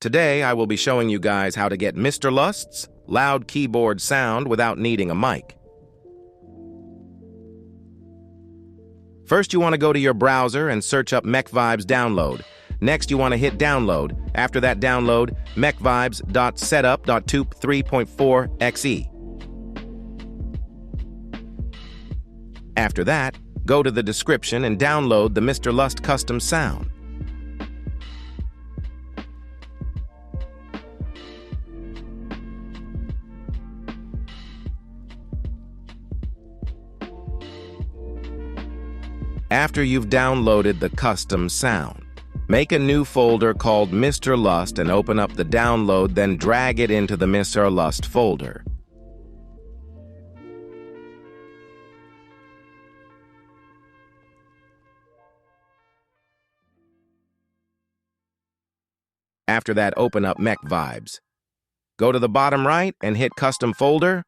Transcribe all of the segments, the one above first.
Today, I will be showing you guys how to get Mrlust's loud keyboard sound without needing a mic. First, you want to go to your browser and search up MechVibes download. Next, you want to hit download. After that download, mechvibes.setup.toop 3.4xe. After that, go to the description and download the Mrlust custom sound. After you've downloaded the custom sound, make a new folder called Mrlust and open up the download, then drag it into the Mrlust folder. After that, open up MechVibes. Go to the bottom right and hit Custom Folder.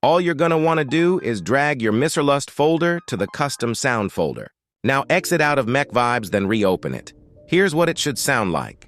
All you're going to want to do is drag your Mrlust folder to the custom sound folder. Now exit out of MechVibes, then reopen it. Here's what it should sound like.